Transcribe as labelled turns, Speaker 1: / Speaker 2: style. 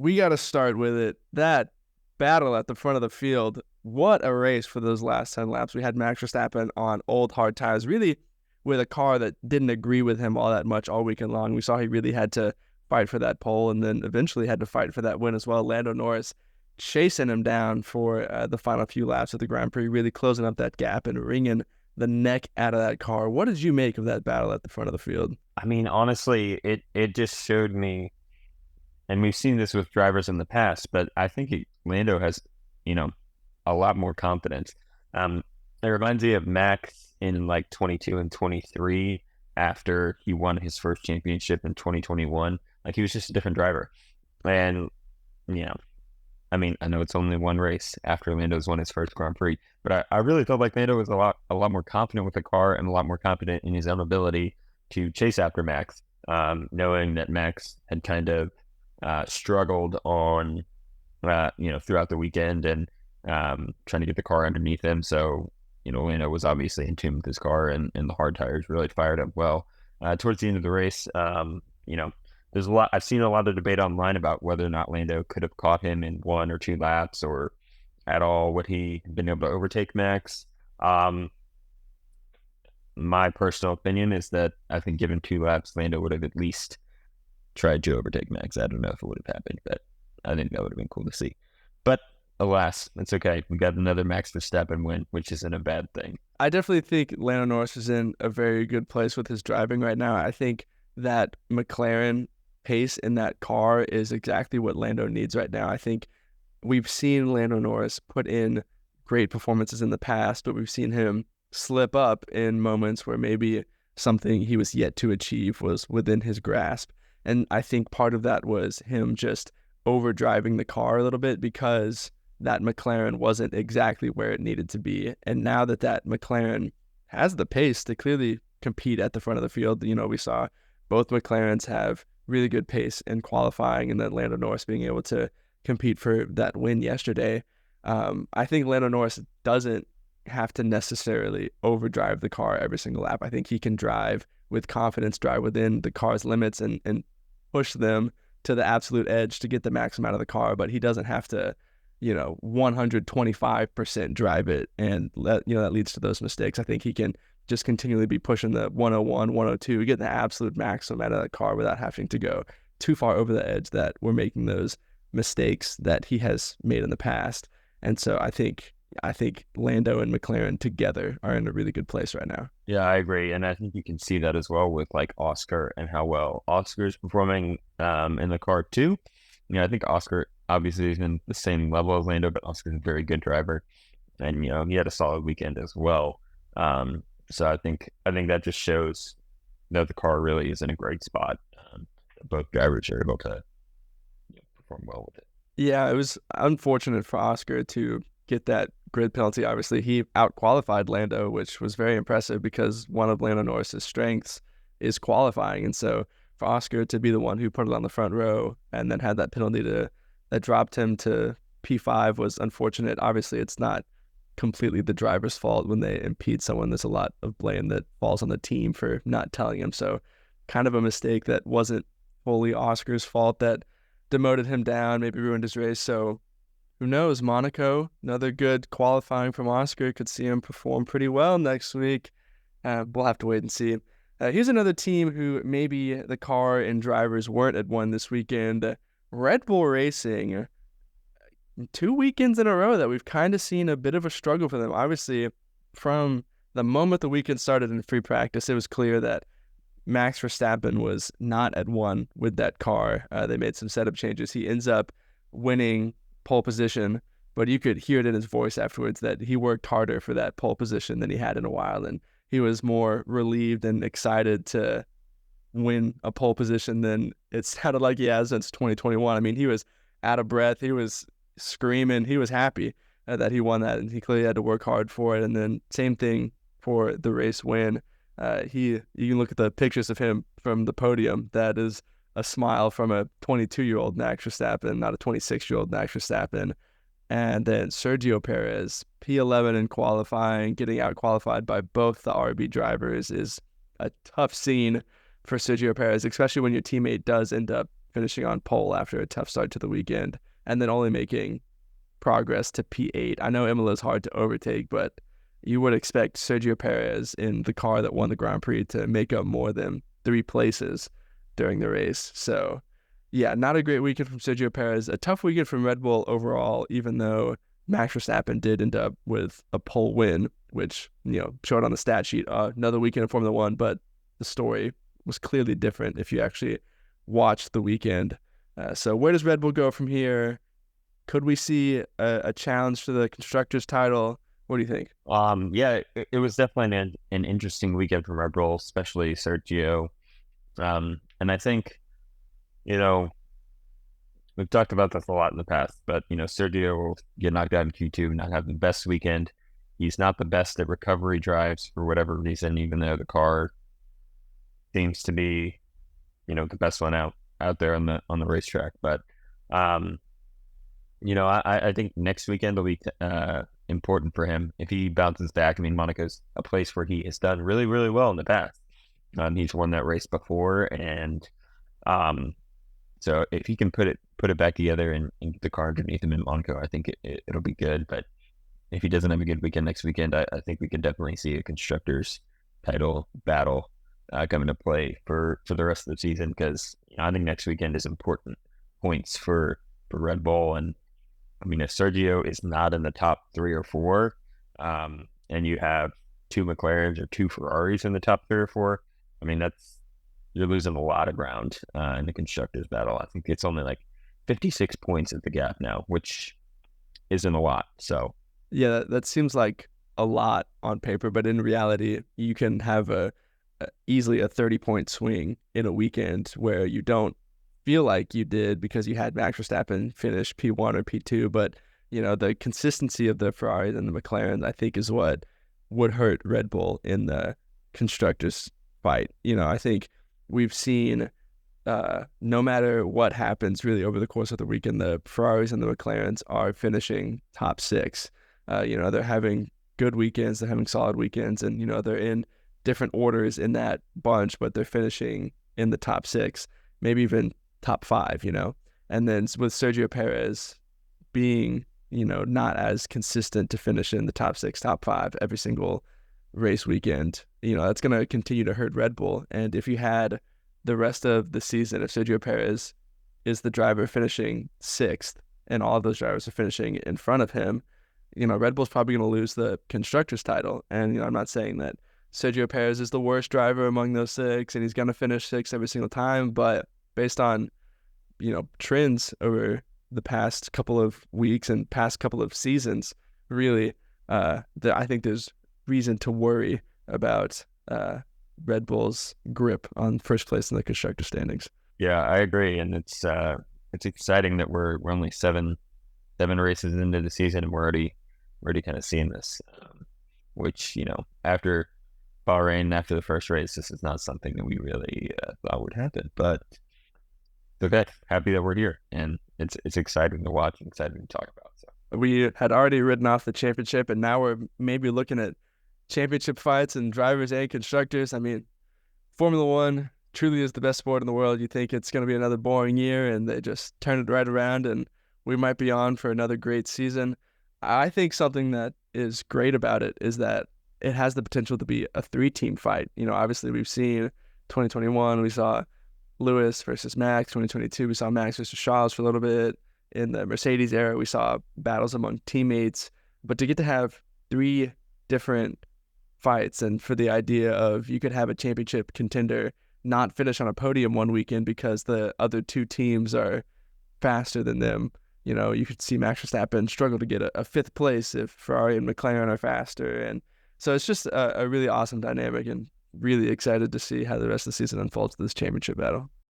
Speaker 1: we got to start with it. That battle at the front of the field, what a race for those last 10 laps. We had Max Verstappen on old hard tires, really with a car that didn't agree with him all that much all weekend long. We saw he really had to fight for that pole and then eventually had to fight for that win as well. Lando Norris chasing him down for the final few laps of the Grand Prix, really closing up that gap and wringing the neck out of that car. What did you make of that battle at the front of the field?
Speaker 2: I mean, honestly, it just showed me, and we've seen this with drivers in the past, but I think Lando has, you know, a lot more confidence. It reminds me of Max in like 22 and 23 after he won his first championship in 2021. Like he was just a different driver. And, you know, I mean, I know it's only one race after Lando's won his first Grand Prix, but I really felt like Lando was a lot more confident with the car and a lot more confident in his own ability to chase after Max, knowing that Max had kind of struggled on, throughout the weekend and trying to get the car underneath him. So, Lando was obviously in tune with his car and the hard tires really fired up well. Towards the end of the race, there's I've seen a lot of debate online about whether or not Lando could have caught him in 1 or 2 laps or at all. Would he been able to overtake Max? My personal opinion is that I think given 2 laps, Lando would have at least tried to overtake Max. I don't know if it would have happened, but I think that would have been cool to see. But alas, it's okay. We got another Max Verstappen win, which isn't a bad thing.
Speaker 1: I definitely think Lando Norris is in a very good place with his driving right now. I think that McLaren pace in that car is exactly what Lando needs right now. I think we've seen Lando Norris put in great performances in the past, but we've seen him slip up in moments where maybe something he was yet to achieve was within his grasp. And I think part of that was him just overdriving the car a little bit because that McLaren wasn't exactly where it needed to be. And now that McLaren has the pace to clearly compete at the front of the field, we saw both McLarens have really good pace in qualifying, and then Lando Norris being able to compete for that win yesterday. I think Lando Norris doesn't have to necessarily overdrive the car every single lap. I think he can drive with confidence, drive within the car's limits and push them to the absolute edge to get the maximum out of the car, but he doesn't have to 125% drive it, and that leads to those mistakes. I think he can just continually be pushing the 101, 102, get the absolute maximum out of that car without having to go too far over the edge that we're making those mistakes that he has made in the past. And so I think Lando and McLaren together are in a really good place right now.
Speaker 2: Yeah, I agree. And I think you can see that as well with like Oscar and how well Oscar is performing in the car too. I think Oscar obviously is in the same level as Lando, but Oscar's a very good driver. And, he had a solid weekend as well. So I think that just shows that the car really is in a great spot. Both drivers are able to perform well with it.
Speaker 1: Yeah, it was unfortunate for Oscar to get that grid penalty. Obviously, he out-qualified Lando, which was very impressive because one of Lando Norris's strengths is qualifying. And so for Oscar to be the one who put it on the front row and then had that penalty that dropped him to P5 was unfortunate. Obviously, it's not completely the driver's fault when they impede someone. There's a lot of blame that falls on the team for not telling him. So kind of a mistake that wasn't fully Oscar's fault that demoted him down, maybe ruined his race. So who knows? Monaco, another good qualifying from Oscar. Could see him perform pretty well next week. We'll have to wait and see. Here's another team who maybe the car and drivers weren't at one this weekend. Red Bull Racing, 2 weekends in a row that we've kind of seen a bit of a struggle for them. Obviously, from the moment the weekend started in free practice, it was clear that Max Verstappen was not at one with that car. They made some setup changes. He ends up winning pole position, but you could hear it in his voice afterwards that he worked harder for that pole position than he had in a while, and he was more relieved and excited to win a pole position than it sounded like he has since 2021. I mean, he was out of breath. He was screaming. He was happy that he won that, and he clearly had to work hard for it. And then same thing for the race win. You can look at the pictures of him from the podium. That is a smile from a 22-year-old Max Verstappen, not a 26-year-old Max Verstappen. And then Sergio Perez, P11 in qualifying, getting out qualified by both the RB drivers is a tough scene for Sergio Perez, especially when your teammate does end up finishing on pole after a tough start to the weekend, and then only making progress to P8. I know Imola is hard to overtake, but you would expect Sergio Perez in the car that won the Grand Prix to make up more than 3 places during the race. So, yeah, not a great weekend from Sergio Perez. A tough weekend from Red Bull overall, even though Max Verstappen did end up with a pole win, which, showed on the stat sheet. Another weekend in Formula One, but the story was clearly different if you actually watched the weekend. So where does Red Bull go from here? Could we see a challenge for the Constructors title? What do you think?
Speaker 2: Yeah, it was definitely an interesting weekend for Red Bull, especially Sergio. And I think, we've talked about this a lot in the past, but, Sergio will get knocked out in Q2, not have the best weekend. He's not the best at recovery drives for whatever reason, even though the car seems to be, the best one out there on the racetrack. But, I think next weekend will be important for him if he bounces back. I mean, Monaco's a place where he has done really, really well in the past. He's won that race before, and so if he can put it back together and get the car underneath him in Monaco, I think it'll be good. But if he doesn't have a good weekend next weekend, I think we could definitely see a Constructors title battle come into play for the rest of the season, because I think next weekend is important points for Red Bull. And I mean, if Sergio is not in the top 3 or 4, and you have 2 McLarens or 2 Ferraris in the top 3 or 4, I mean, you're losing a lot of ground in the Constructors battle. I think it's only like 56 points at the gap now, which isn't a lot. So
Speaker 1: yeah, that seems like a lot on paper, but in reality, you can have easily a 30-point swing in a weekend where you don't feel like you did because you had Max Verstappen finish P1 or P2, but the consistency of the Ferraris and the McLaren, I think, is what would hurt Red Bull in the Constructors fight. I think we've seen no matter what happens really over the course of the weekend, the Ferraris and the McLarens are finishing top 6. They're having good weekends, they're having solid weekends, and they're in different orders in that bunch, but they're finishing in the top 6, maybe even top 5, and then with Sergio Perez being, not as consistent to finish in the top 6, top 5 every single race weekend, that's going to continue to hurt Red Bull. And if you had the rest of the season, if Sergio Perez is the driver finishing 6th and all of those drivers are finishing in front of him, Red Bull's probably going to lose the Constructors title. And, I'm not saying that Sergio Perez is the worst driver among those 6 and he's going to finish 6th every single time, but based on, trends over the past couple of weeks and past couple of seasons, really, I think there's reason to worry about Red Bull's grip on first place in the Constructor standings.
Speaker 2: Yeah, I agree, and it's exciting that we're only seven races into the season and we're already kind of seeing this, which after Bahrain, after the first race, this is not something that we really thought would happen, but okay, happy that we're here, and it's exciting to watch and exciting to talk about. So
Speaker 1: we had already ridden off the championship, and now we're maybe looking at championship fights and drivers and constructors. I mean, Formula One truly is the best sport in the world. You think it's going to be another boring year, and they just turn it right around, and we might be on for another great season. I think something that is great about it is that it has the potential to be a 3-team fight. Obviously we've seen 2021, we saw Lewis versus Max. 2022, we saw Max versus Charles for a little bit. In the Mercedes era, we saw battles among teammates. But to get to have 3 different fights, and for the idea of you could have a championship contender not finish on a podium one weekend because the other 2 teams are faster than them. You could see Max Verstappen struggle to get a 5th place if Ferrari and McLaren are faster. And so it's just a really awesome dynamic, and really excited to see how the rest of the season unfolds to this championship battle.